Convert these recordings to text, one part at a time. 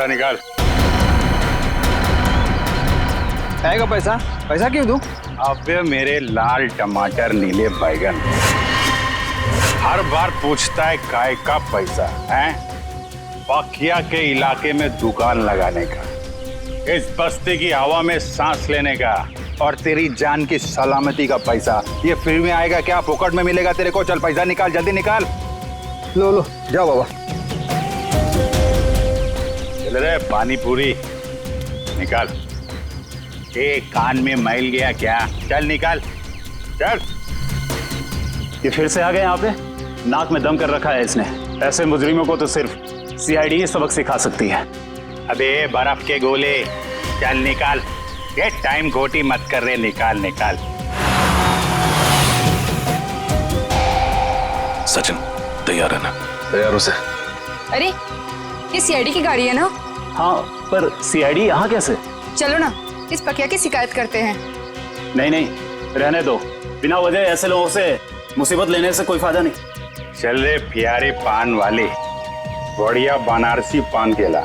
निकाल। आएगा पैसा? पैसा क्यों दूं? अबे मेरे लाल टमाटर नीले बैगन, हर बार पूछता है काय का पैसा है? पकिया के इलाके में दुकान लगाने का, इस बस्ती की हवा में सांस लेने का, और तेरी जान की सलामती का पैसा ये फ्री में आएगा क्या? फोकट में मिलेगा तेरे को? चल पैसा निकाल, जल्दी निकाल। लो लो जाओ बाबा। चल रे पानी पूरी निकाल। कान में मैल गया क्या? चल निकाल, चल। ये फिर से आ गए यहाँ पे? नाक में दम कर रखा है इसने। ऐसे मुजरिमों को तो सिर्फ सीआईडी ही सबक सिखा सकती है। अबे बर्फ के गोले, चल निकाल। ये टाइम खोटी मत कर रहे, निकाल निकाल। सचिन तैयार है ना? तैयार हो सर। अरे ये सीआईडी की गाड़ी है ना? हाँ, पर सीआईडी यहाँ कैसे? चलो ना इस पकिया की शिकायत करते हैं। नहीं नहीं, रहने दो। बिना वजह ऐसे लोगों से मुसीबत लेने से कोई फायदा नहीं। चल रे प्यारे पान वाले, बढ़िया बनारसी पान केला,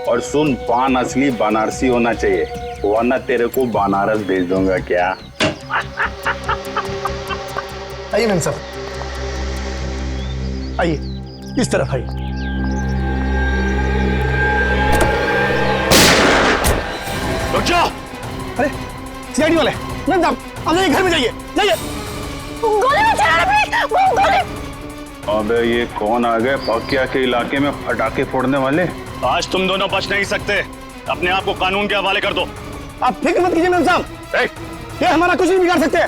और सुन पान असली बनारसी होना चाहिए, वरना तेरे को बनारस भेज दूंगा। क्या? आइए मैम साहब, आइए इस तरफ आइए। रुक जाओ। अरे सीआईडी वाले, मैम साहब आप जाइए, घर में जाइए, जाइए। गोली में चला रहा है, गोली। अबे ये कौन आ गए पकिया के इलाके में पटाखे फोड़ने वाले? आज तुम दोनों बच नहीं सकते। अपने आप को कानून के हवाले कर दो। आप फिक्र मत कीजिए मैम साहब, ये हमारा कुछ नहीं बिगाड़ सकते।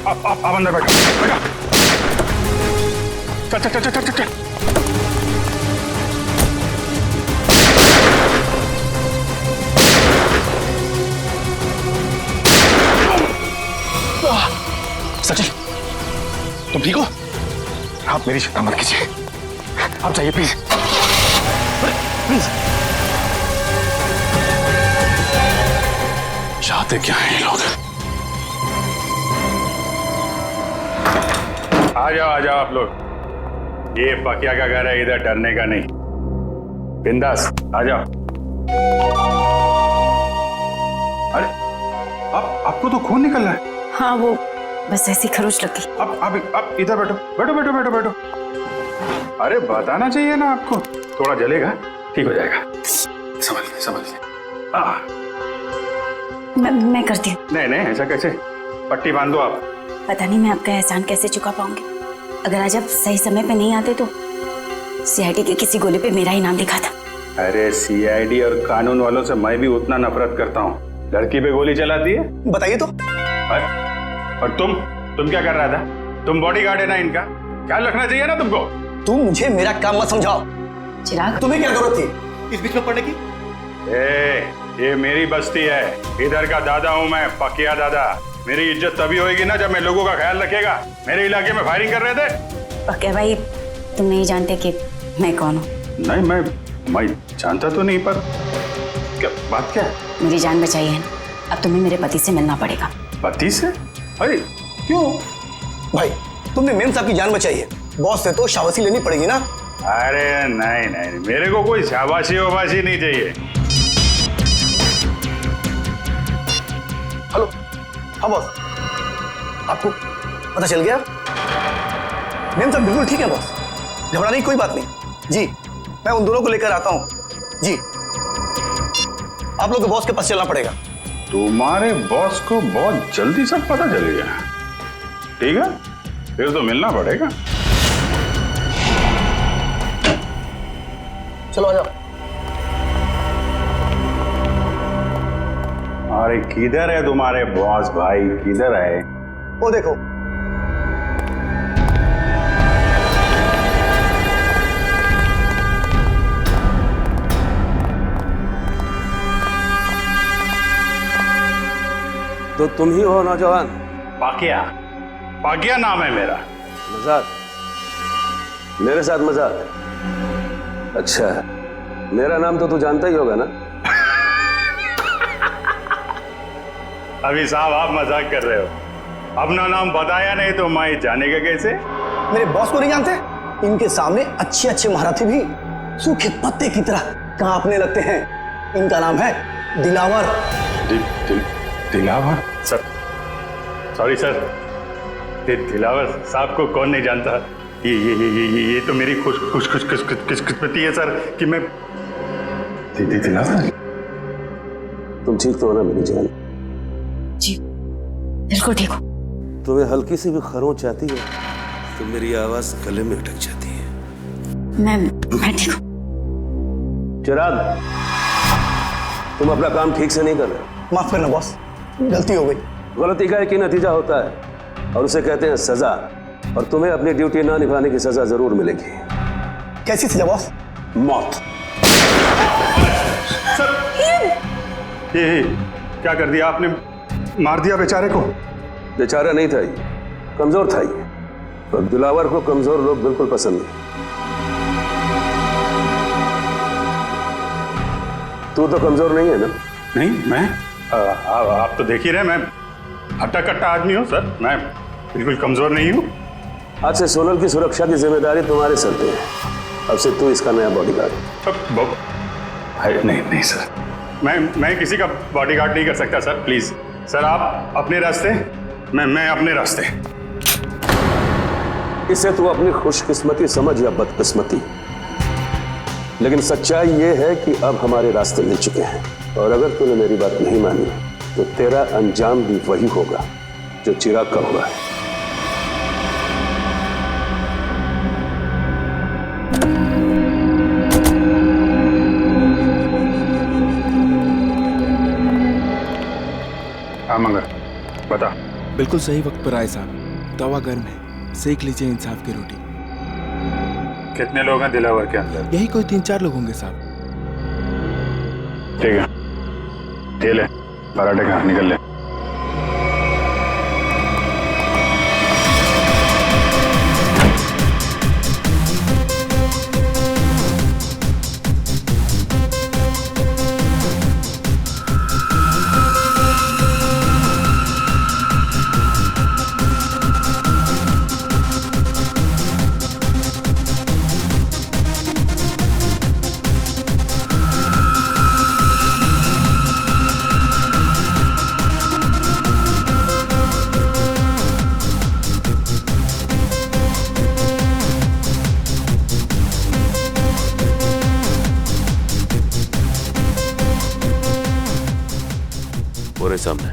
आप अंदर बैठो, चल चल चल चल चल चल। सचिन तुम ठीक हो? आप मेरी चिंता मत कीजिए, आप जाइए प्लीज प्लीज। चाहते क्या हैं ये लोग? आ जाओ आप लोग, ये पकिया का घर है, इधर डरने का नहीं। बिंदास आ जाओ। अरे आपको तो खून निकल रहा है। हाँ वो बस ऐसी खरोच लगी। आप इधर बैठो बैठो बैठो बैठो बैठो। अरे बताना चाहिए ना आपको, थोड़ा जलेगा, ठीक हो जाएगा। संभल मैं करती हूँ। नहीं ऐसा कैसे? पट्टी बांध दो आप। पता नहीं मैं आपका एहसान कैसे चुका पाऊंगी। अगर आज आप सही समय पे नहीं आते तो सीआईडी के किसी गोले पे मेरा ही नाम लिखा था। अरे सीआईडी और कानून वालों से मैं भी उतना नफरत करता हूँ। लड़की पे गोली चलाती है, बताइए तो। और तुम क्या कर रहा था? तुम बॉडीगार्ड है ना इनका, ख्याल रखना चाहिए ना तुमको। तुम मुझे मेरा काम मत समझाओ। चिराग तुम्हें क्या जरूरत थी इस बीच में पड़ने की? ये मेरी बस्ती है, इधर का दादा हूँ मैं, पकिया दादा। मेरी इज्जत तभी होगी ना जब मैं लोगों का ख्याल रखेगा। मेरे इलाके में फायरिंग कर रहे थे। पकिया भाई तुम नहीं जानते कि मैं कौन हूँ? नहीं मैं जानता तो नहीं, पर क्या बात क्या है? मेरी जान बचाई है, अब तुम्हें मेरे पति से मिलना पड़ेगा। पति से? अरे क्यों? भाई तुमने मेम साहब की जान बचाई है, बॉस से तो शाबाशी लेनी पड़ेगी ना। अरे नहीं, मेरे को कोई शाबाशी वाबाशी नहीं चाहिए। हेलो, हाँ बॉस, आपको पता चल गया? मेम साहब बिल्कुल ठीक है बॉस, घबराने की कोई बात नहीं। जी मैं उन दोनों को लेकर आता हूँ। जी आप लोग को बॉस के पास चलना पड़ेगा। तुम्हारे बॉस को बहुत जल्दी सब पता चल गया। ठीक है, फिर तो मिलना पड़ेगा। चलो आ जाओ। अरे किधर है तुम्हारे बॉस भाई, किधर है? वो देखो। तो तुम ही हो नौजवान? पाकिया नाम है मेरा। मजाक? मेरे साथ मजाक? अच्छा, मेरा नाम तो तू जानता ही होगा ना? अभी साहब आप मजाक कर रहे हो, अपना नाम बताया नहीं तो मैं जानेगा कैसे? मेरे बॉस को नहीं जानते? इनके सामने अच्छे अच्छे महारथी भी सूखे पत्ते की तरह कांपने लगते हैं। इनका नाम है Dilawar. Dilawar? Sir, sorry sir, Dilawar साहब को कौन नहीं जानता? ये तो मेरी खुशकिस्मती है सर कि मैं दिलावर। तुम ठीक तो हो ना मेरी जान? जी बिल्कुल ठीक हो। तुम्हें हल्की सी भी खरोंच आती है तो मेरी आवाज गले में अटक जाती है। मैं ठीक हूँ। चिराग, तुम अपना काम ठीक से नहीं कर रहे। माफ करना बॉस, गलती हो गई। गलती का एक ही नतीजा होता है और उसे कहते हैं सजा, और तुम्हें अपनी ड्यूटी ना निभाने की सजा जरूर मिलेगी। कैसी सजा बॉस? मौत। सर, ये क्या कर दिया आपने? मार दिया बेचारे को? बेचारा नहीं था ये, कमजोर था ये, और दिलावर को कमजोर लोग बिल्कुल पसंद नहीं। तू तो कमजोर नहीं है ना? नहीं, मैं आप तो देख ही रहे, मैं हट्टा कट्टा आदमी हूँ सर, मैं बिल्कुल कमजोर नहीं हूँ। आज से सोनल की सुरक्षा की जिम्मेदारी तुम्हारे सर पे है। अब से तू इसका नया बॉडीगार्ड। नहीं सर, मैं किसी का बॉडीगार्ड नहीं कर सकता सर, प्लीज सर, आप अपने रास्ते, मैं अपने रास्ते। इसे तू अपनी खुशकिस्मती समझ या बदकिस्मती, लेकिन सच्चाई ये है कि अब हमारे रास्ते मिल चुके हैं, और अगर तूने मेरी बात नहीं मानी तो तेरा अंजाम भी वही होगा जो चिराग का हुआ है। हाँ मंगर, बता। बिल्कुल सही वक्त पर आए साहब। तवा गर्म है, सेक लीजिए इंसाफ की रोटी। कितने लोग हैं दिलावर के अंदर? यही कोई 3-4 लोग होंगे साहब। ठीक है, ये ले पराठे खा, निकल ले। पूरे सामने।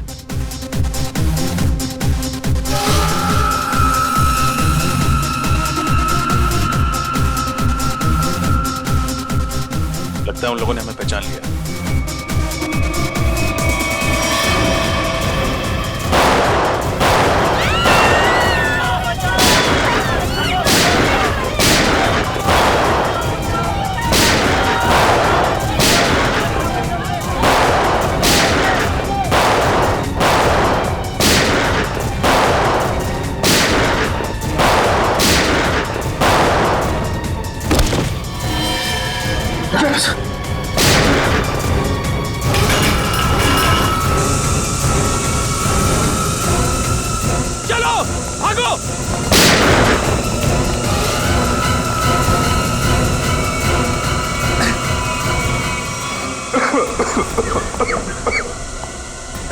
लगता है उन लोगों ने हमें पहचान लिया।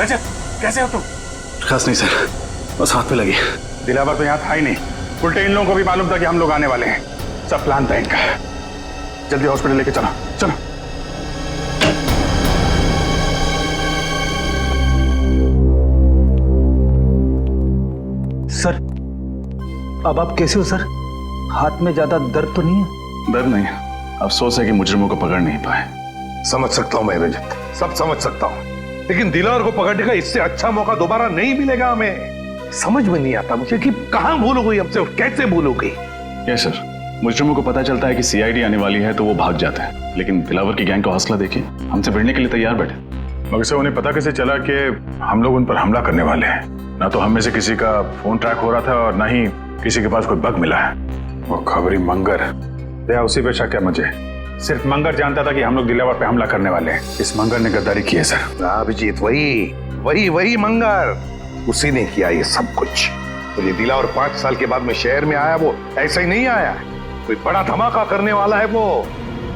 रजत, कैसे हो तुम? खास नहीं सर, बस हाथ पे लगी। दिलावर तो यहाँ था ही नहीं, उल्टे इन लोगों को भी मालूम था कि हम लोग आने वाले हैं। सब प्लान था इनका। जल्दी हॉस्पिटल लेके चलो, चलो। सर, अब आप कैसे हो सर? हाथ में ज्यादा दर्द तो नहीं है? दर्द नहीं, अफसोस है कि मुजरिमों को पकड़ नहीं पाए। समझ सकता हूं मैं रजत, सब समझ सकता हूं, लेकिन दिलावर को पकड़ने का इससे अच्छा मौका दोबारा नहीं मिलेगा हमें। समझ में नहीं आता मुझे कि कहां भूल हो गई हमसे और कैसे भूल हो गई। यस सर, मुजरिमों को पता चलता है कि सीआईडी आने वाली है तो वो भाग जाते हैं, लेकिन दिलावर की गैंग का हौसला देखिए, हमसे भिड़ने के लिए तैयार बैठे। मगर से उन्हें पता कैसे चला कि हम लोग उन पर हमला करने वाले हैं? ना तो हम में से किसी का फोन ट्रैक हो रहा था और ना ही किसी के पास कोई बग मिला है। वो खबरी मंगर, दया उसी पे शक है मुझे। सिर्फ मंगर जानता था कि हम लोग दिलावर पे हमला करने वाले हैं। इस मंगर ने गद्दारी की है सर। अभिजीत, वही मंगर उसी ने किया ये सब कुछ। तो ये दिलावर 5 साल के बाद में शहर में आया, वो ऐसा ही नहीं आया, कोई बड़ा धमाका करने वाला है, वो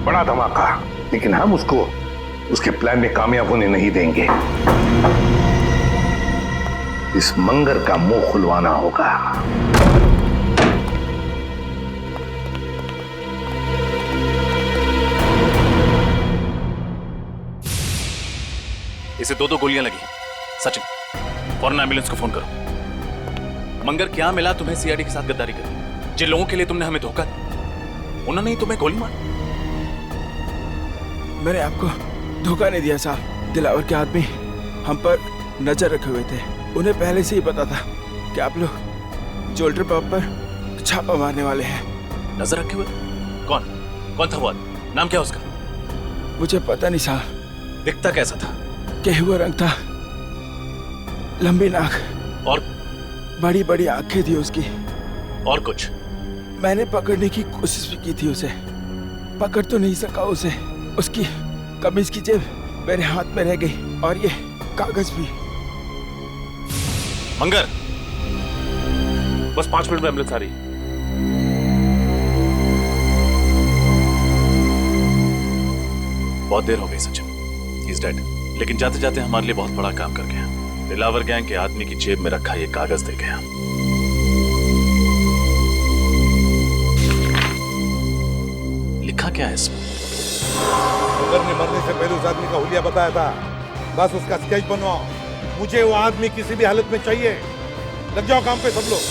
बड़ा धमाका। लेकिन हम उसको उसके प्लान में कामयाब होने नहीं देंगे। इस मंगर का मुंह खुलवाना होगा। इसे 2 गोलियां लगी। सचिन, फौरन एम्बुलेंस को फोन करो। मंगर, क्या मिला तुम्हें सीआईडी के साथ गद्दारी करके? जिन लोगों के लिए तुमने हमें धोखा दिया, उन्होंने ही तुम्हें गोली मारी। मैंने आपको धोखा नहीं दिया साहब। दिलावर के आदमी हम पर नजर रखे हुए थे। उन्हें पहले से ही पता था कि आप लोग ज्वेलरी पॉप पर छापा मारने वाले हैं। नजर रखे हुए? कौन था वो आदमी? नाम क्या उसका? मुझे पता नहीं साहब। दिखता कैसा था? गेहुआ रंग था, लंबी नाक और बड़ी बड़ी आंखें थी उसकी। और कुछ? मैंने पकड़ने की कोशिश भी की थी उसे, पकड़ तो नहीं सका उसे। उसकी कमीज की जेब मेरे हाथ में रह गई और ये कागज भी। मंगर, बस 5 मिनट में एम्बुलेंस आ रही। बहुत देर हो गई सचिन, ही इज डेड। लेकिन जाते जाते हमारे लिए बहुत बड़ा काम कर गया। दिलावर गैंग के आदमी की जेब में रखा ये कागज दे गया। लिखा क्या है इसमें? मंगर ने मरने से पहले उस आदमी का हुलिया बताया था। बस उसका स्केच बनवाओ। मुझे वो आदमी किसी भी हालत में चाहिए। लग जाओ काम पे सब लोग।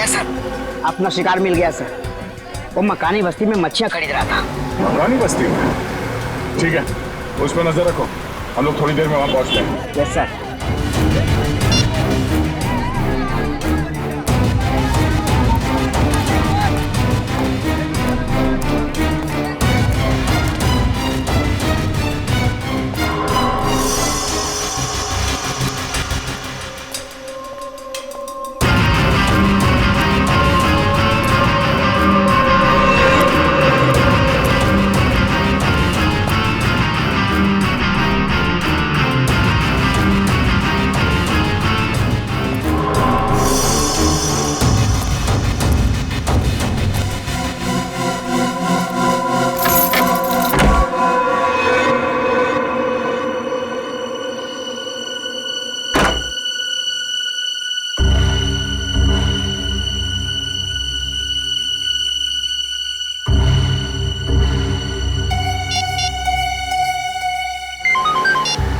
सर, अपना शिकार मिल गया सर। वो मकानी बस्ती में मच्छियां खरीद रहा था। मकानी बस्ती में? ठीक है, उस पर नजर रखो। हम लोग थोड़ी देर में वहां पहुंचते हैं। Yes sir.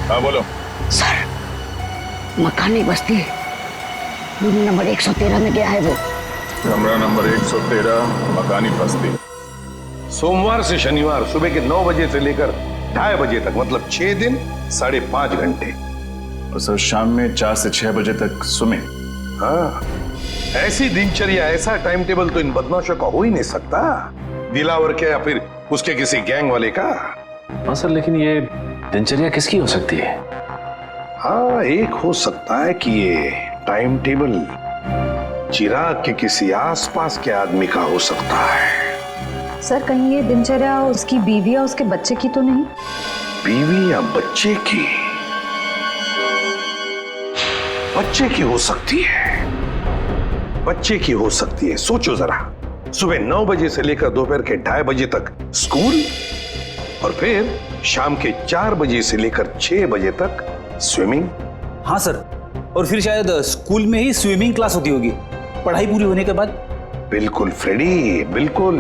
हाँ बोलो। सर, मकानी बस्ती रूम नंबर 113 में गया है वो। कमरा नंबर 113, मकानी बस्ती। सोमवार से शनिवार सुबह के 9 बजे से लेकर 2:30 बजे तक, मतलब 6 दिन 5.5 घंटे। और सर शाम में 4 से 6 बजे तक स्विमिंग। हाँ, ऐसी दिनचर्या, ऐसा टाइम टेबल तो इन बदमाशों का हो ही नहीं सकता। दिलावर के या फिर उसके किसी गैंग वाले का। हाँ सर, लेकिन ये दिनचर्या किसकी हो सकती है? हाँ, एक हो सकता है कि ये टाइम टेबल चिराग के किसी आसपास के आदमी का हो सकता है। सर, कहीं ये दिनचर्या उसकी बीवी या उसके बच्चे की तो नहीं? बीवी या बच्चे की? बच्चे की हो सकती है, बच्चे की हो सकती है। सोचो जरा, सुबह 9 बजे से लेकर दोपहर के 2:30 बजे तक स्कूल, और फिर शाम के 4 बजे से लेकर 6 बजे तक स्विमिंग। हाँ सर, और फिर शायद स्कूल में ही स्विमिंग क्लास होती होगी पढ़ाई पूरी होने के बाद। बिल्कुल फ्रेडी, बिल्कुल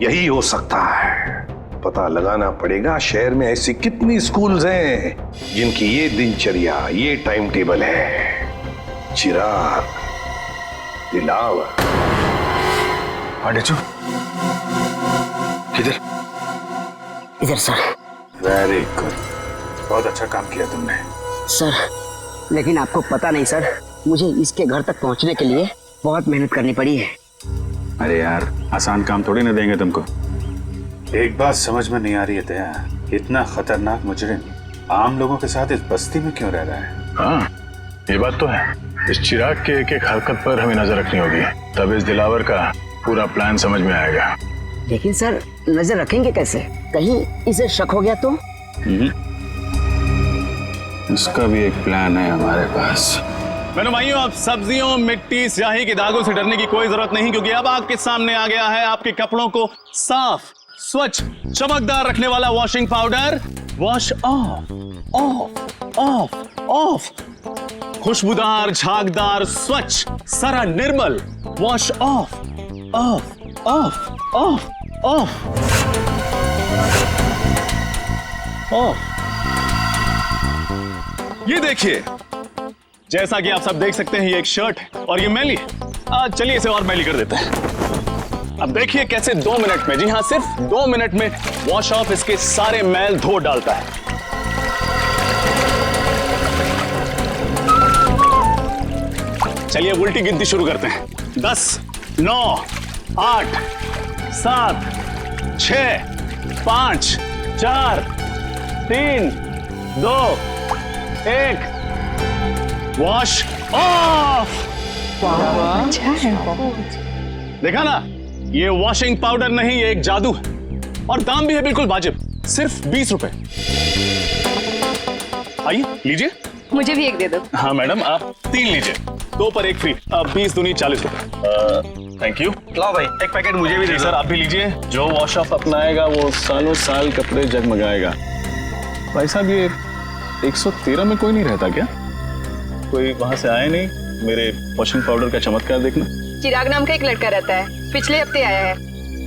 यही हो सकता है। पता लगाना पड़ेगा शहर में ऐसी कितनी स्कूल्स हैं जिनकी ये दिनचर्या, ये टाइम टेबल है। चिराग, दिलावर। पांडे जी किधर? इधर सर। वेरी गुड, बहुत अच्छा काम किया तुमने। सर लेकिन आपको पता नहीं सर, मुझे इसके घर तक पहुंचने के लिए बहुत मेहनत करनी पड़ी है। अरे यार, आसान काम थोड़ी ना देंगे तुमको। एक बात समझ में नहीं आ रही है दया, इतना खतरनाक मुजरिम आम लोगों के साथ इस बस्ती में क्यों रह रहा है? हाँ, ये बात तो है। इस चिराग के एक एक हरकत पर हमें नजर रखनी होगी, तब इस दिलावर का पूरा प्लान समझ में आएगा। लेकिन सर नजर रखेंगे कैसे? कहीं इसे शक हो गया तो? इसका भी एक प्लान है हमारे पास। मेरे भाइयों, अब सब्जियों, मिट्टी, स्याही के दागों से डरने की कोई जरूरत नहीं, क्योंकि अब आपके सामने आ गया है आपके कपड़ों को साफ, स्वच्छ, चमकदार रखने वाला washing powder. Wash off, off, off, off. खुशबूदार, झागदार, स्वच्छ, सारा निर्मल। Wash off, off, off, off, off, off. ये देखिए, जैसा कि आप सब देख सकते हैं, ये एक शर्ट है और ये मैली है। चलिए इसे और मैली कर देते हैं। अब देखिए कैसे 2 मिनट में, जी हाँ सिर्फ 2 मिनट में वॉश ऑफ इसके सारे मैल धो डालता है। चलिए उल्टी गिनती शुरू करते हैं। 10, 9, 8, 7, 6, 5, 4, 3, 2, 1। Wash off. देखा ना, ये वॉशिंग पाउडर नहीं, ये एक जादू है और दाम भी है बिल्कुल वाजिब, सिर्फ 20 रुपए। आइए लीजिए। मुझे भी एक दे दो। हाँ मैडम, आप 3 लीजिए, 2 पर 1 फ्री। 20 दूनी 40 रुपए। Thank you. लाओ भाई, एक पैकेट मुझे भी दे सर आप भी लीजिए। जो वॉश ऑफ अपनाएगा वो सालों साल कपड़े जगमगाएगा। भाई साहब, ये 113 में कोई नहीं रहता क्या? कोई वहां से आया नहीं मेरे वॉशिंग पाउडर का चमत्कार देखना? चिराग नाम का एक लड़का रहता है, पिछले हफ्ते आया है,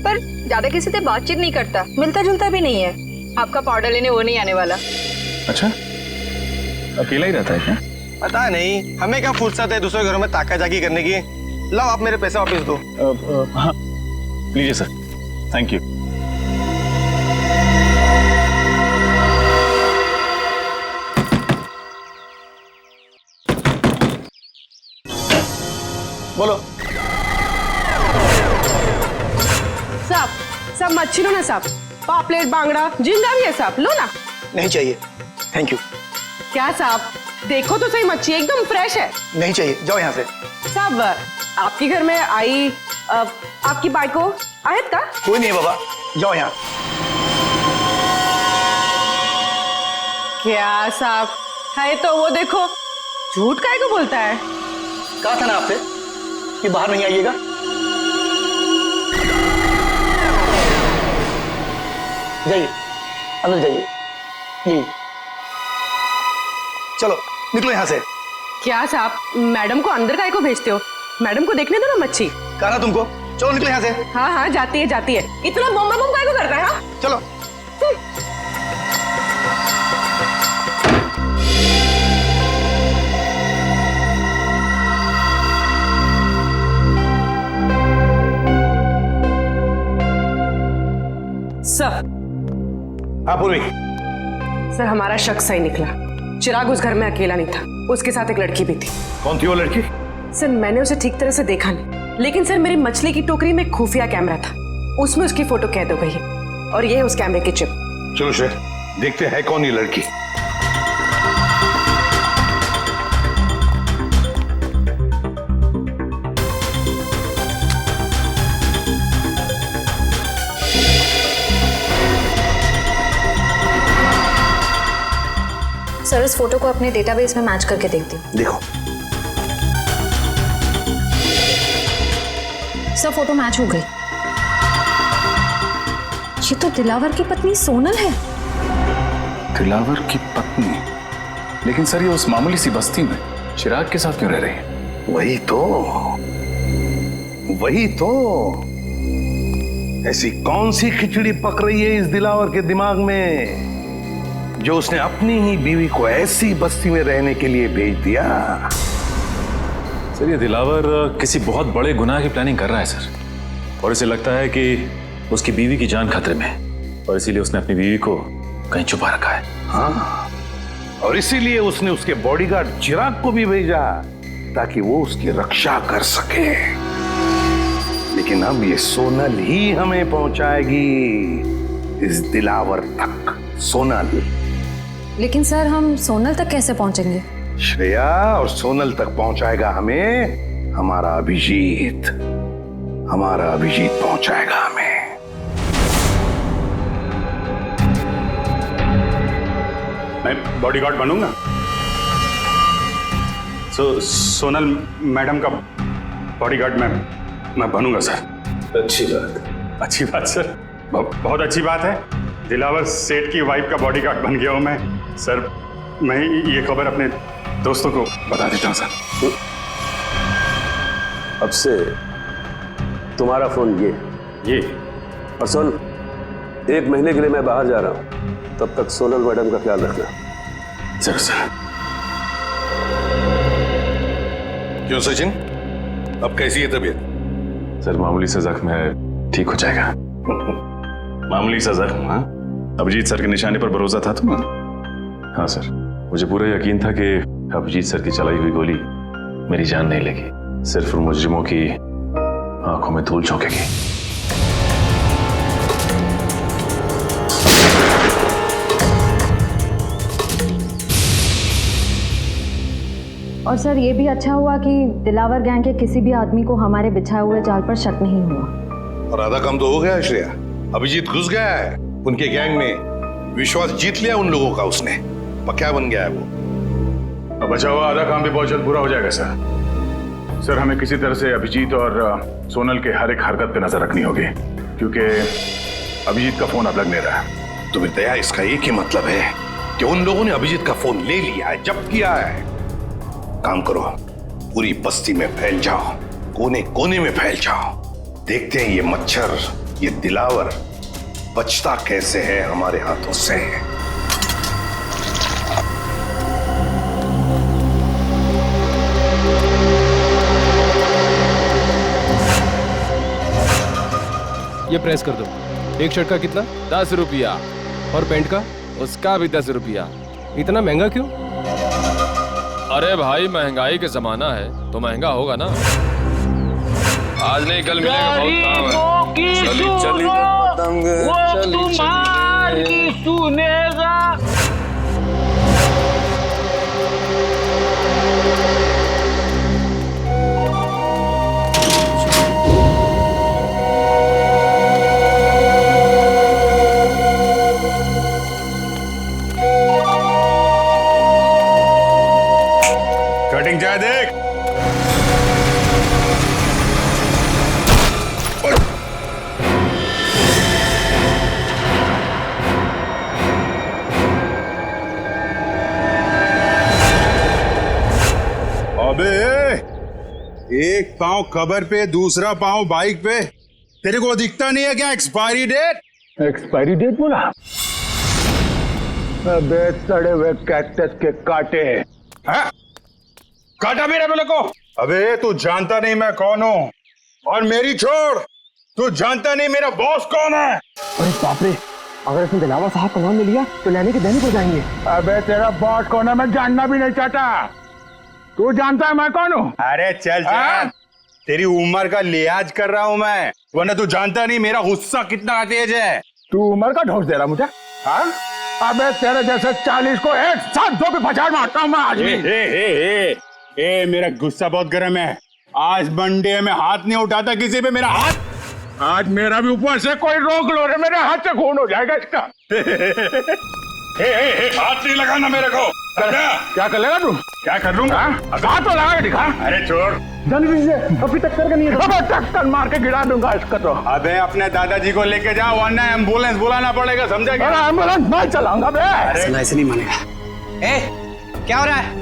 पर ज्यादा किसी से बातचीत नहीं करता, मिलता जुलता भी नहीं है। आपका पाउडर लेने वो नहीं आने वाला। अच्छा, अकेला ही रहता है क्या? पता नहीं, हमें क्या फुर्सत है दूसरे घरों में ताका जाकी करने की। लाओ आप मेरे पैसे वापस दो। हाँ लीजिए सर, थैंक यू। बोलो। साहब, सब मच्छी लो ना साहब, पापलेट, बांगड़ा, जिंदा भी है साहब, लो ना। नहीं चाहिए, थैंक यू। क्या साहब, देखो तो सही, मच्छी एकदम फ्रेश है। नहीं चाहिए, जाओ यहाँ से। साहब, आपके घर में आई आपकी बाइक को आयत का? कोई नहीं है बाबा, जाओ यहाँ। क्या साहब, है तो वो देखो, झूठ काहे को बोलता है? कहा था ना आपसे कि बाहर नहीं आइएगा। जाइए, अंदर जाइए। ये चलो निकलो यहाँ से। क्या साहब, मैडम को अंदर काहे को भेजते हो? मैडम को देखने दो ना मच्छी। कहा ना तुमको, चलो निकलो यहाँ से। हाँ हाँ, जाती है जाती है। इतना बम बम काहे को कर रहा है? हाँ चलो। सर। हाँ पूर्वी। सर हमारा शक सही निकला, चिराग उस घर में अकेला नहीं था, उसके साथ एक लड़की भी थी। कौन थी वो लड़की? सर मैंने उसे ठीक तरह से देखा नहीं, लेकिन सर मेरी मछली की टोकरी में खुफिया कैमरा था, उसमें उसकी फोटो कैद हो गई है और ये है उस कैमरे की चिप। चलो श्रेय, देखते हैं कौन ये लड़की। सर इस फोटो को अपने डेटाबेस में मैच करके देखती हूँ। देखो। सर फोटो मैच हो गई। ये तो दिलावर की पत्नी सोनल है। दिलावर की पत्नी? लेकिन सर ये उस मामूली सी बस्ती में चिराग के साथ क्यों रह रही है? वही तो ऐसी कौन सी खिचड़ी पक रही है इस दिलावर के दिमाग में जो उसने अपनी ही बीवी को ऐसी बस्ती में रहने के लिए भेज दिया? सर ये दिलावर किसी बहुत बड़े गुनाह की प्लानिंग कर रहा है सर, और इसे लगता है कि उसकी बीवी की जान खतरे में है और इसीलिए उसने अपनी बीवी को कहीं छुपा रखा है। हाँ, और इसीलिए उसने उसके बॉडीगार्ड चिराग को भी भेजा ताकि वो उसकी रक्षा कर सके। लेकिन अब ये सोनल ही हमें पहुंचाएगी इस दिलावर तक। सोनल। लेकिन सर हम सोनल तक कैसे पहुंचेंगे? श्रेया, और सोनल तक पहुंचाएगा हमें हमारा अभिजीत। हमारा अभिजीत पहुंचाएगा हमें। मैं बॉडीगार्ड बनूंगा। सोनल मैडम का बॉडीगार्ड मैं बनूंगा सर। अच्छी बात। अच्छी बात सर, बहुत अच्छी बात है। दिलावर सेठ की वाइफ का बॉडीगार्ड बन गया हूं मैं सर। मैं ये खबर अपने दोस्तों को बता देता हूं सर। अब से तुम्हारा फोन ये और सुन, 1 महीने के लिए मैं बाहर जा रहा हूं, तब तक सोनल मैडम का ख्याल रखना। Sir sir. क्यों सचिन, अब कैसी है तबीयत? सर मामूली सा जख्म है, ठीक हो जाएगा। मामूली सा जख्म? हाँ, अभिजीत सर के निशाने पर भरोसा था तुम्हें? हाँ सर, मुझे पूरा यकीन था कि अभिजीत सर की चलाई हुई गोली मेरी जान नहीं लेगी, सिर्फ उन मुजरिमों की आंखों में धूल झोंकेगी। और सर ये भी अच्छा हुआ कि दिलावर गैंग के किसी भी आदमी को हमारे बिछाए हुए जाल पर शक नहीं हुआ। और आधा काम तो हो गया है श्रेया। अभिजीत घुस गया है उनके गैंग में, विश्वास जीत लिया उन लोगों का उसने, पक्का बन गया है वो। अब बचा हुआ आधा काम भी बहुत जल्द पूरा हो जाएगा सर। सर हमें किसी तरह से अभिजीत और सोनल के हर एक हरकत पे नजर रखनी होगी, क्योंकि अभिजीत का फोन अब लग नहीं रहा है। तो फिर दया, इसका एक ही मतलब है कि उन लोगों ने अभिजीत का फोन ले लिया है, जब्त किया है। काम करो, पूरी बस्ती में फैल जाओ, कोने कोने में फैल जाओ। देखते हैं ये मच्छर, ये दिलावर बचता कैसे है हमारे हाथों से। ये प्रेस कर दो। एक शर्ट का कितना? 10 रुपया। और पैंट का? उसका भी 10 रुपया। इतना महंगा क्यों? अरे भाई महंगाई का जमाना है तो महंगा होगा ना। आज नहीं कल मिलेगा, बहुत काम है। चली चली पतंग, चली चली सुनेगा। कटिंग चाहे देख। अबे एक पांव खबर पे, दूसरा पांव बाइक पे, तेरे को दिखता नहीं है क्या एक्सपायरी डेट? एक्सपायरी डेट बोला? अबे सड़े हुए कैक्टस के कांटे। हाँ? काटा मेरे बोले को? अबे तू जानता नहीं मैं कौन हूँ, और मेरी छोड़, तू जानता नहीं मेरा बॉस कौन है। अरे बाप रे, अगर इसने दिलावर साहब का नाम ले लिया तो लेने के देने को जाएंगे। अबे तेरा बॉस कौन है मैं जानना भी नहीं चाहता। तू जानता है मैं कौन हूँ? अरे चल चल, तेरी उम्र का लिहाज कर रहा हूँ मैं, वरना तू जानता नहीं मेरा गुस्सा कितना तेज है। तू उम्र का ढोस दे रहा मुझे? हाँ? अबे तेरे जैसे 40 को एक साथ 2 पे पछाड़ मारता हूँ मैं आज भी। ए मेरा गुस्सा बहुत गर्म है। आज मंडे में हाथ नहीं उठाता किसी पे मेरा हाथ। आज मेरा भी ऊपर से कोई रोक लो रे, मेरे हाथ से खून हो जाएगा इसका। हाथ नहीं लगाना मेरे को। क्या कर लेगा तू? क्या कर लूंगा? हाथ तो लगा के दिखा। अरे छोड़, जल्दी से, अभी टक्कर का नहीं है। अबे टक्कर मार के गिरा दूंगा इसका तो। अबे अपने दादाजी को लेके जाओ, वरना एम्बुलेंस बुलाना पड़ेगा, समझा क्या? अरे एम्बुलेंस मैं चलाऊंगा बे। ऐसे नहीं मानेगा। ए, क्या हो रहा है?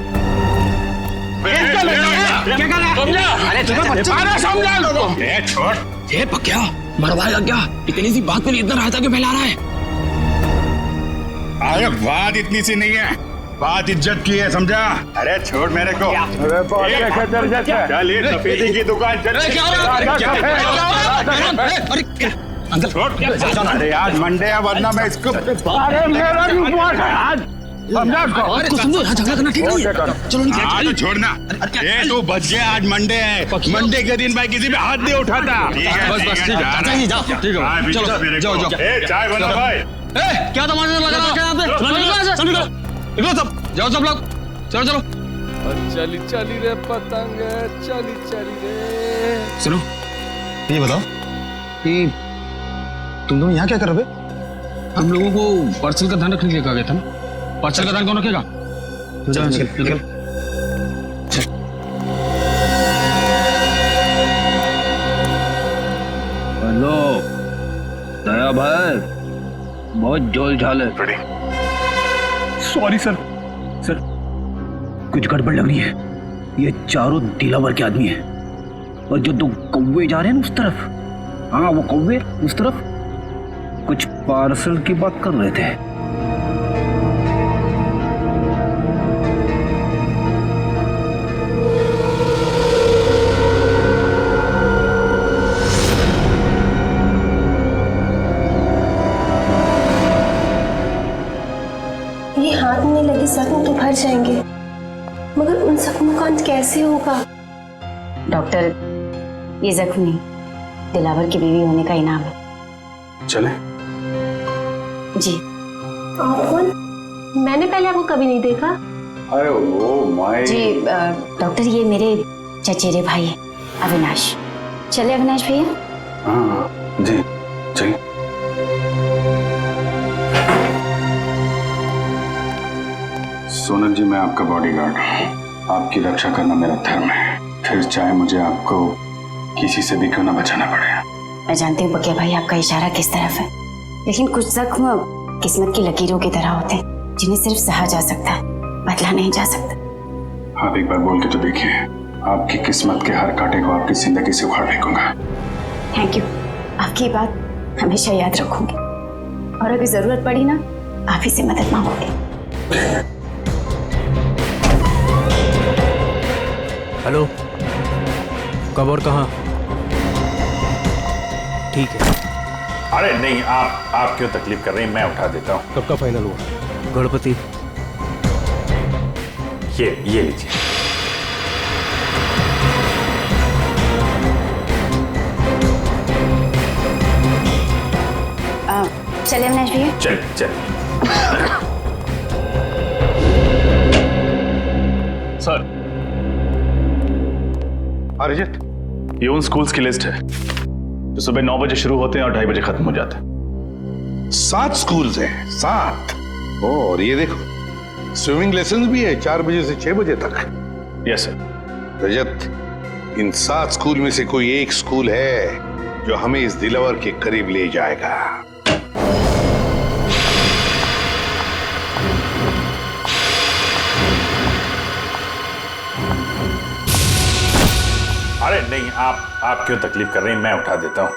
क्या कर रहा है? अरे तुम्हें बच्चा। अरे समझा लोगों। छोड़। ये पक्या मरवाएगा क्या? इतनी सी बात पे इतना रायता क्यों फैला रहा है? अरे बात इतनी सी नहीं है, बात इज्जत की है, समझा? अरे छोड़ मेरे को। चल ये सफेदी की दुकान चल। अरे आज मंडे है, वरना मैं इसको। अरे मेरा आज समझा उसको। समझो झगड़ा करना ठीक नहीं है। चलो तो छोड़ना। ये तो बच गया, आज मंडे है। मंडे के दिन भाई किसी पे हाथ नहीं उठाता। बस ठीक है चाचा जी जाओ। ठीक है चलो जाओ। चाय बना भाई। क्या तमाशा लगा रहा है यहाँ पे? निकलो सब, जाओ सब लोग। चलो चली चली रे पतंग, चली चली रे। सुनो, ये बताओ कि तुम दोनों यहाँ क्या कर रहे हो? हम लोगों को पार्सल का ध्यान रखने के लिए कहा गया था ना। पार्सल का ध्यान कौन रखेगा? निकल। हेलो दया भाई, बहुत जोल झाल है। सॉरी सर, कुछ गड़बड़ लग रही है। ये चारों दिलावर के आदमी हैं और जो दो कौवे जा रहे हैं उस तरफ, हाँ वो कौवे उस तरफ कुछ पार्सल की बात कर रहे थे। ये हाथ में लगे जख्म तो भर जाएंगे, मगर उन जख्मों का अंत कैसे होगा? डॉक्टर, ये जख्म नहीं, दिलावर की बीवी होने का इनाम है। चले? जी। आप कौन? मैंने पहले आपको कभी नहीं देखा। अरे ओ माय। जी डॉक्टर, ये मेरे चचेरे भाई है अविनाश। चले अविनाश भैया? हाँ जी चलिए। सोनल जी, मैं आपका बॉडीगार्ड हूँ, आपकी रक्षा करना मेरा धर्म है, फिर चाहे मुझे आपको किसी से भी क्यों ना बचाना पड़े। मैं जानती हूँ पकिया भाई आपका इशारा किस तरफ है, लेकिन कुछ जख्म किस्मत की लकीरों की तरह होते हैं जिन्हें सिर्फ सहा जा सकता है, बदला नहीं जा सकता। आप एक बार बोल के तो देखिए, आपकी किस्मत के हर कांटे को आपकी जिंदगी से उखाड़ फेंकूंगा। थैंक यू, आपकी बात हमेशा याद रखूंगी और अगर जरूरत पड़ी ना, आप ही से मदद मांगोगे। हेलो, कब और कहाँ? ठीक है। अरे नहीं, आप क्यों तकलीफ कर रहे हैं, मैं उठा देता हूँ। कब का फाइनल हुआ? गणपति, ये लीजिए। चले अविनाश भैया? चल। सर, अरिजीत, ये उन स्कूल्स की लिस्ट है जो सुबह 9 बजे शुरू होते हैं और 2:30 बजे खत्म हो जाते हैं। 7 स्कूल्स हैं, 7। और ये देखो, स्विमिंग लेसन भी है 4 बजे से 6 बजे तक। Yes sir. रजत, इन 7 स्कूल में से कोई एक स्कूल है जो हमें इस दिलावर के करीब ले जाएगा। अरे नहीं, आप क्यों तकलीफ कर रहे हैं, मैं उठा देता हूँ।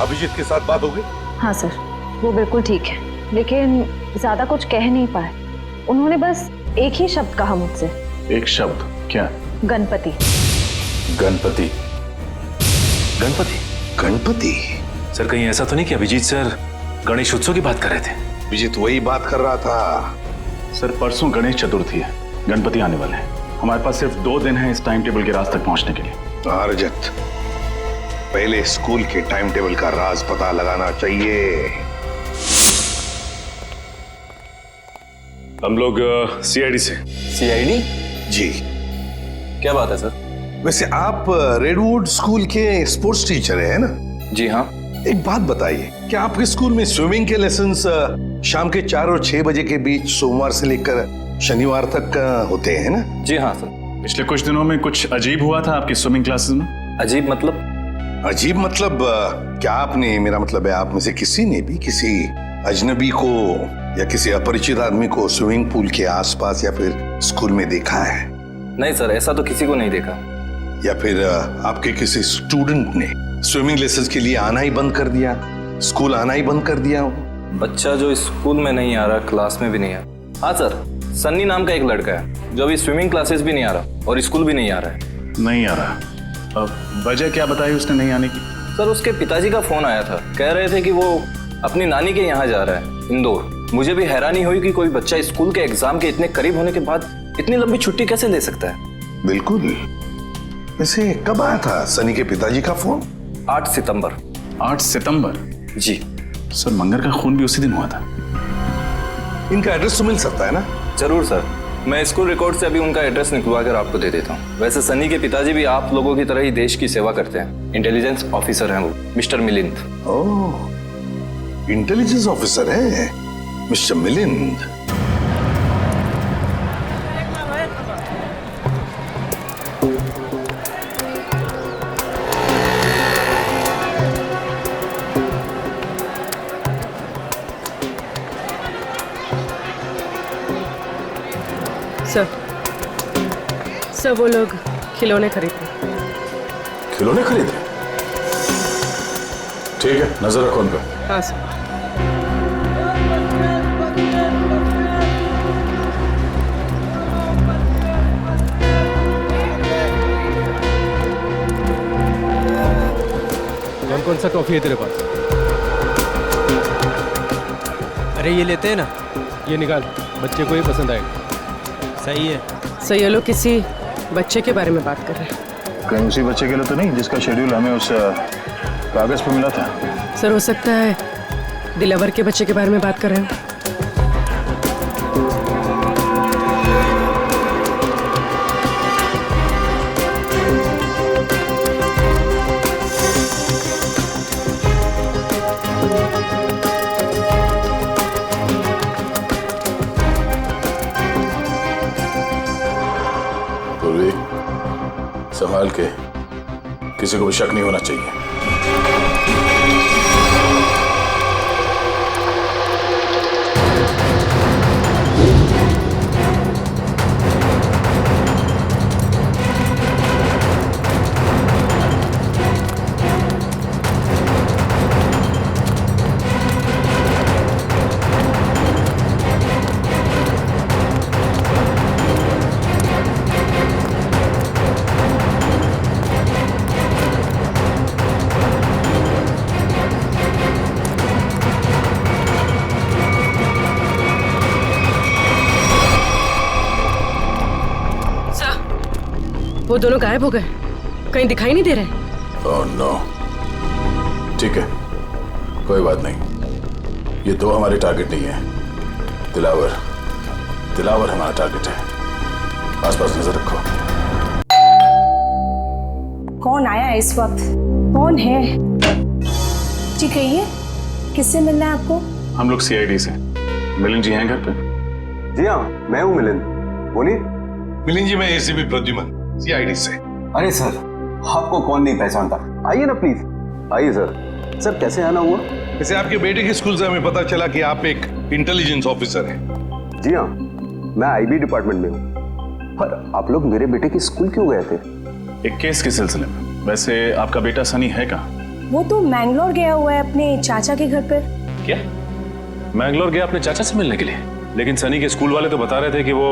अभिजीत के साथ बात हो गई? हाँ सर, वो बिल्कुल ठीक है, लेकिन ज्यादा कुछ कह नहीं पाए। उन्होंने बस एक ही शब्द कहा मुझसे। एक शब्द? क्या? गणपति। गणपति? गणपति? सर कहीं ऐसा तो नहीं कि अभिजीत सर गणेश उत्सव की बात कर रहे थे? अभिजीत वही बात कर रहा था। सर परसों गणेश चतुर्थी है, गणपति आने वाले हैं। हमारे पास सिर्फ 2 दिन है इस टाइम टेबल के राज तक पहुंचने के लिए। रजत, पहले स्कूल के टाइम टेबल का राज पता लगाना चाहिए। हम लोग सीआईडी से। सीआईडी? जी। क्या बात है सर? वैसे आप रेडवुड स्कूल के स्पोर्ट्स टीचर हैं ना? जी हाँ। एक बात बताइए, क्या आपके स्कूल में स्विमिंग के लेसन्स शाम के 4 और 6 बजे के बीच सोमवार से लेकर शनिवार तक होते हैं ना? जी हाँ सर। पिछले कुछ दिनों में कुछ अजीब हुआ था आपकी स्विमिंग क्लासेस में। अजीब मतलब? अजीब मतलब क्या आपने, मेरा मतलब है आप में से किसी ने भी किसी अजनबी को या किसी अपरिचित आदमी को स्विमिंग पूल के आसपास या फिर स्कूल में देखा है? नहीं सर, ऐसा तो किसी को नहीं देखा। या फिर आपके किसी स्टूडेंट ने स्विमिंग लेसन के लिए आना ही बंद कर दिया, स्कूल आना ही बंद कर दिया हो? बच्चा जो स्कूल में नहीं आ रहा, क्लास में भी नहीं आ रहा। हाँ सर, सन्नी नाम का एक लड़का है जो अभी स्विमिंग क्लासेस भी नहीं आ रहा और स्कूल भी नहीं आ रहा है। नहीं आ रहा? अब वजह क्या बताई उसने नहीं आने की? सर उसके पिताजी का फोन आया था, कह रहे थे कि वो अपनी नानी के यहाँ जा रहा है, इंदौर। मुझे भी हैरानी हुई कि कोई बच्चा स्कूल के एग्जाम के इतने करीब होने के बाद इतनी लंबी छुट्टी कैसे ले सकता है। बिल्कुल। वैसे कब आया था सनी के पिताजी का फोन? 8 सितंबर। 8 सितंबर? जी सर, मंगर का खून भी उसी दिन हुआ था। इनका एड्रेस तो मिल सकता है ना? जरूर सर, मैं स्कूल रिकॉर्ड से अभी उनका एड्रेस निकलवा कर आपको दे देता हूँ। वैसे सनी के पिताजी भी आप लोगों की तरह ही देश की सेवा करते हैं, इंटेलिजेंस ऑफिसर हैं वो, मिस्टर मिलिंद। ओह, इंटेलिजेंस ऑफिसर है मिस्टर मिलिंद। सर वो लोग खिलौने खरीद रहे। खिलौने खरीद रहे? ठीक है, नजर रखो उन पर। हाँ सर। कौन कौन सा टॉफी है तेरे पास? अरे ये लेते हैं ना। ये निकाल, बच्चे को ही पसंद आएगा। सही है। सर ये लोग किसी बच्चे के बारे में बात कर रहे हैं। कहीं उसी बच्चे के लिए तो नहीं जिसका शेड्यूल हमें उस कागज पर मिला था? सर हो सकता है दिलावर के बच्चे के बारे में बात कर रहे हैं। संभाल के, किसी को भी शक नहीं होना चाहिए। वो दोनों गायब हो गए, कहीं दिखाई नहीं दे रहे। Oh no. ठीक है, कोई बात नहीं, ये दो हमारे टारगेट नहीं है। दिलावर हमारा टारगेट है। आसपास नजर रखो। कौन आया है इस वक्त? कौन है? जी कहिए, किससे मिलना है आपको? हम लोग CID से। मिलिंद जी हैं घर पे? जी हाँ, मैं हूँ मिलिंद, बोलिए। मिलिंद जी, मैं ACP प्रद्युमन, CID से। अरे सर, आपको कौन नहीं पहचानता, आइए ना प्लीज। आइए सर। सर कैसे आना हुआ? वैसे आपके बेटे के स्कूल से हमें पता चला कि आप एक इंटेलिजेंस ऑफिसर हैं। जी हाँ, मैं IB डिपार्टमेंट में हूँ। पर आप लोग मेरे बेटे के स्कूल क्यों गए थे? एक केस के सिलसिले में। वैसे आपका बेटा सनी है कहाँ? वो तो मैंगलोर गया हुआ है अपने चाचा के घर पे। क्या? मैंगलोर गया अपने चाचा से मिलने के लिए? लेकिन सनी के स्कूल वाले तो बता रहे थे कि वो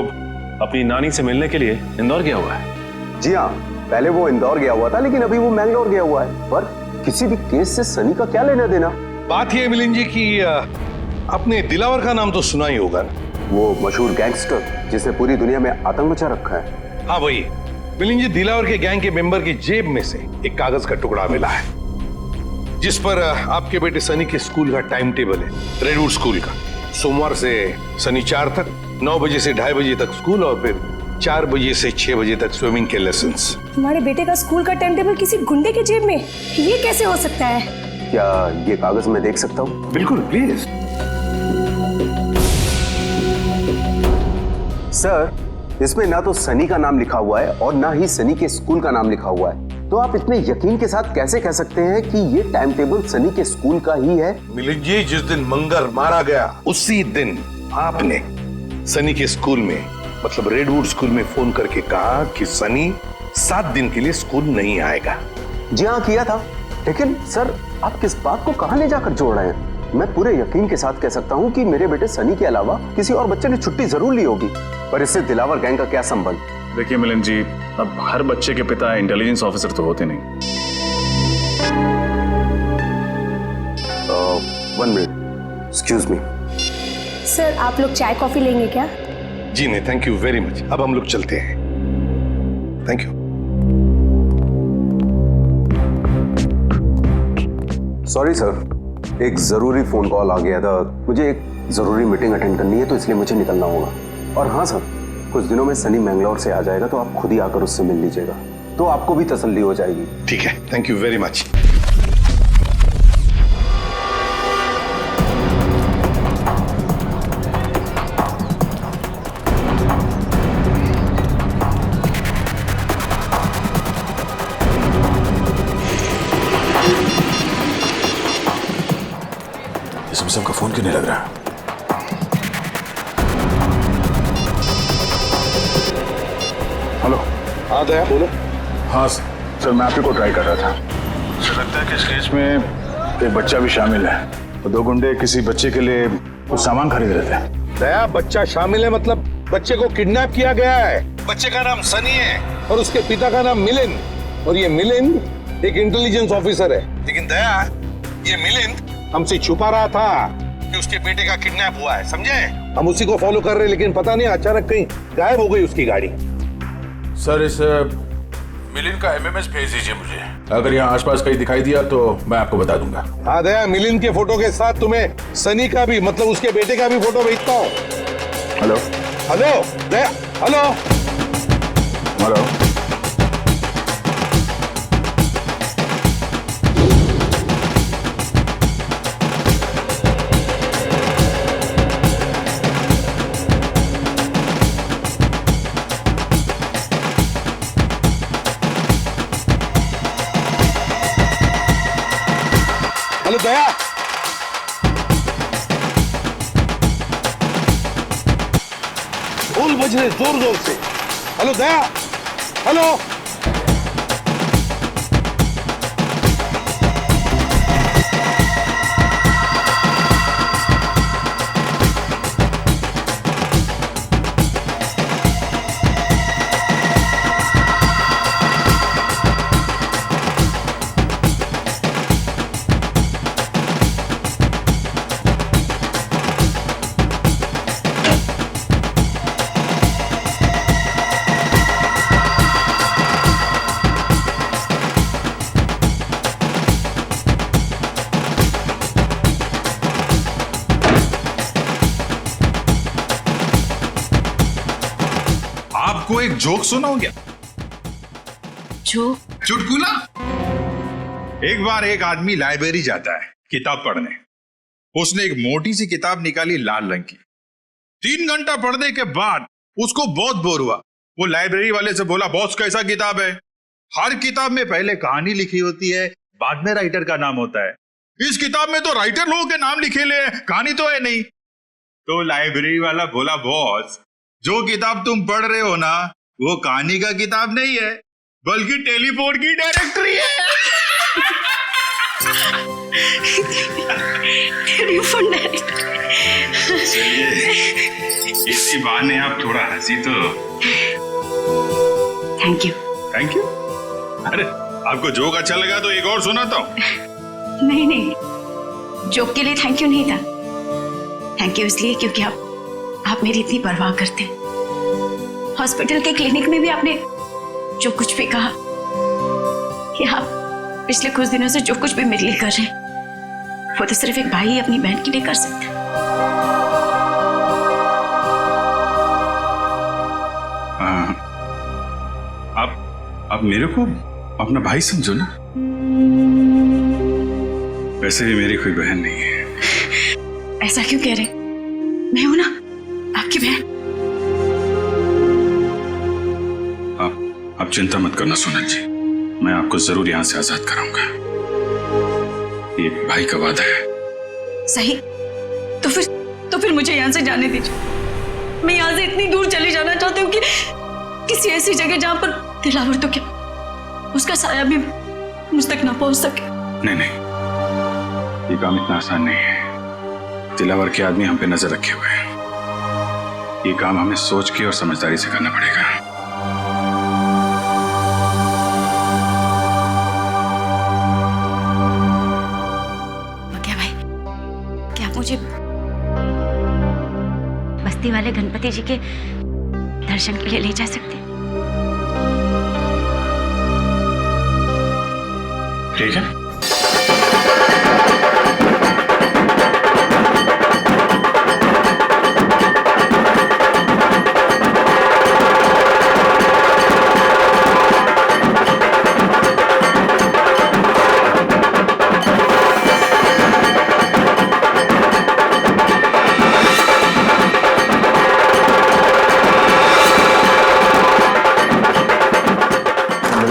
अपनी नानी से मिलने के लिए इंदौर गया हुआ है। जी हाँ, पहले वो इंदौर गया हुआ था, लेकिन अभी वो मैंगलोर गया हुआ है। पर किसी भी केस से सनी का क्या लेना देना? बात यह है मिलिंद जी कि आपने दिलावर का नाम तो सुना ही होगा ना? वो मशहूर गैंगस्टर जिसने पूरी दुनिया में आतंक मचा रखा है। हाँ वही। मिलिंद जी, दिलावर के गैंग के मेंबर की जेब में से एक कागज का टुकड़ा मिला है जिस पर आपके बेटे सनी के स्कूल का टाइम टेबल है, रेडवुड स्कूल का। सोमवार से शनिवार तक 9 बजे से 2:30 बजे तक स्कूल और फिर 4 बजे से 6 बजे तक स्विमिंग के लेसन्स। तुम्हारे बेटे का स्कूल का टाइम टेबल किसी गुंडे के जेब में? ये कैसे हो सकता है? क्या ये कागज मैं देख सकता हूँ? बिल्कुल, प्लीज। सर, इसमें ना तो सनी का नाम लिखा हुआ है और ना ही सनी के स्कूल का नाम लिखा हुआ है। तो आप इतने यकीन के साथ कैसे कह सकते हैं कि ये टाइम टेबल सनी के स्कूल का ही है? मिलिंद जी, जिस दिन मंगर मारा गया उसी दिन आपने सनी के स्कूल में, मतलब रेडवुड स्कूल में फोन करके कहा कि सनी 7 दिन के लिए स्कूल नहीं आएगा। जी हाँ, किया था। लेकिन सर, आप किस बात को कहां ले जाकर जोड़ रहे हैं? मैं पूरे यकीन के साथ कह सकता हूं कि मेरे बेटे सनी के अलावा किसी और बच्चे ने छुट्टी जरूर ली होगी, पर इससे दिलावर गैंग का क्या संबंध? देखिए मिलिंद जी, अब हर बच्चे के पिता इंटेलिजेंस ऑफिसर तो होते नहीं। 1 मिनट, एक्सक्यूज मी। सर आप लोग चाय कॉफी लेंगे क्या? जी नहीं, थैंक यू वेरी मच। अब हम लोग चलते हैं। Thank you. सॉरी सर, एक जरूरी फोन कॉल आ गया था। मुझे एक जरूरी मीटिंग अटेंड करनी है, तो इसलिए मुझे निकलना होगा। और हाँ सर, कुछ दिनों में सनी मैंगलोर से आ जाएगा, तो आप खुद ही आकर उससे मिल लीजिएगा, तो आपको भी तसल्ली हो जाएगी। ठीक है, थैंक यू वेरी मच। इसमें सबका फोन क्यों नहीं लग रहा? हेलो। हाँ दया, बोलो। हाँ सर, मैं आप ही को ट्राई कर रहा था। सर लगता है कि इस केस में एक बच्चा भी शामिल है। तो 2 गुंडे किसी बच्चे के लिए कुछ सामान खरीद रहे थे। दया, बच्चा शामिल है मतलब बच्चे को किडनैप किया गया है। बच्चे का नाम सनी है और उसके पिता का नाम मिलिंद, और ये मिलिंद एक इंटेलिजेंस ऑफिसर है। लेकिन दया, ये मिलिंद हमसे छुपा रहा था कि उसके बेटे का किडनैप हुआ है, समझे? हम उसी को फॉलो कर रहे हैं, लेकिन पता नहीं अचानक कहीं गायब हो गई उसकी गाड़ी। सर इस मिलिंद का एमएमएस भेज दीजिए मुझे। अगर यहाँ आसपास कहीं दिखाई दिया तो मैं आपको बता दूंगा। हाँ दया, मिलिंद के फोटो के साथ तुम्हें सनी का भी, मतलब उसके बेटे का भी फोटो भेजता हूँ। हेलो हेलो दया, हेलो हेलो। हेलो दया, ढोल बज रहे जोर जोर से। हेलो दया, हेलो। आपको एक जोक सुनाओ क्या? चुटकुला। एक बार एक आदमी लाइब्रेरी जाता है किताब पढ़ने। उसने एक मोटी सी किताब निकाली लाल रंग की। 3 घंटा पढ़ने के बाद उसको बहुत बोर हुआ। वो लाइब्रेरी वाले से बोला, बॉस कैसा किताब है? हर किताब में पहले कहानी लिखी होती है, बाद में राइटर का नाम होता है। इस किताब में तो राइटर लोगों के नाम लिखे ले, कहानी तो है नहीं। तो लाइब्रेरी वाला बोला, बॉस जो किताब तुम पढ़ रहे हो ना, वो कहानी का किताब नहीं है, बल्कि टेलीफोन की डायरेक्टरी है। Telephone directory. चलिए, इसी बहाने आप थोड़ा हंसी तो। Thank you. Thank you? अरे आपको जोक अच्छा लगा तो एक और सुनाता हूँ। नहीं, जोक के लिए थैंक यू नहीं था। थैंक यू इसलिए क्योंकि आप मेरी इतनी परवाह करते हैं। हॉस्पिटल के क्लिनिक में भी आपने जो कुछ भी कहा कि आप पिछले कुछ दिनों से जो कुछ भी मेरे लिए कर रहे हैं, वो तो सिर्फ एक भाई अपनी बहन के लिए कर सकता है। आप मेरे को अपना भाई समझो ना। वैसे भी मेरी कोई बहन नहीं है। ऐसा क्यों कह रहे? मैं हूं ना आपकी बहन। आप चिंता मत करना सोनल जी, मैं आपको जरूर यहां से आजाद कराऊंगा। ये भाई का वादा है। सही, तो फिर मुझे यहां से जाने दीजिए। मैं यहां से इतनी दूर चली जाना चाहती हूँ कि किसी ऐसी जगह जहां पर दिलावर तो क्या, उसका साया भी मुझ तक ना पहुंच सके। नहीं, ये काम इतना आसान नहीं है। दिलावर के आदमी हम पे नजर रखे हुए हैं। ये काम हमें सोच के और समझदारी से करना पड़ेगा। क्या भाई, क्या आप मुझे बस्ती वाले गणपति जी के दर्शन के लिए ले जा सकते हैं? ठीक है।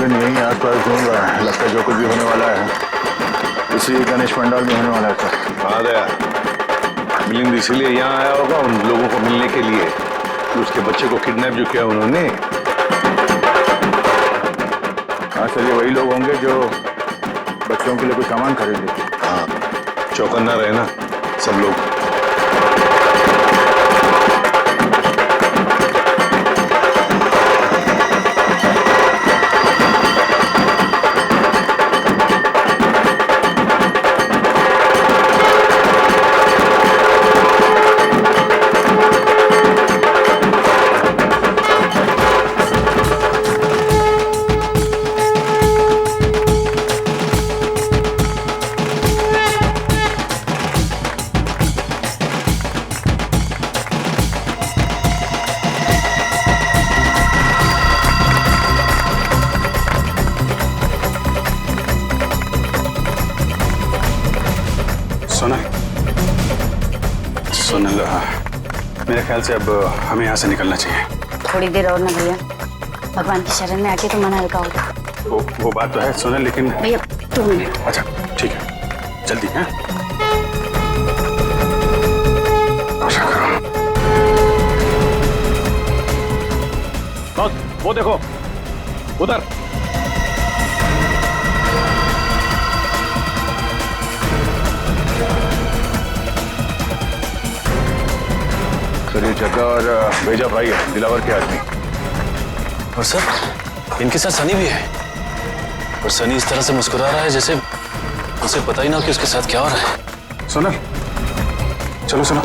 यही आसपास घूम रहा है, लगता है जो कुछ भी होने वाला है इसी गणेश पंडाल में होने वाला है। आ गया मिलिंद, इसीलिए यहाँ आया होगा उन लोगों को मिलने के लिए कि उसके बच्चे को किडनैप जो किया उन्होंने। हाँ सर, ये वही लोग होंगे जो बच्चों के लिए कुछ सामान खरीदे। हाँ, चौकन्ना रहे ना सब लोग। सोनल, मेरे ख्याल से अब हमें यहाँ से निकलना चाहिए। थोड़ी देर और ना भैया, भगवान की शरण में आके तो मन हल्का होगा। वो बात तो है सोनल, लेकिन भैया 2 मिनट। अच्छा ठीक है, जल्दी है। वो देखो उधर। सर ये जग्गा और भेजा भाई है, दिलावर के आदमी। और सर इनके साथ सनी भी है, और सनी इस तरह से मुस्कुरा रहा है जैसे उसे पता ही ना कि उसके साथ क्या हो रहा है। सोनल चलो चलो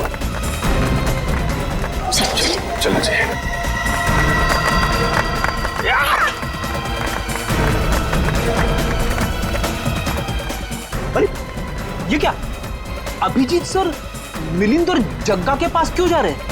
चलना चाहिए। अरे ये क्या, अभिजीत सर मिलिंद और जग्गा के पास क्यों जा रहे हैं?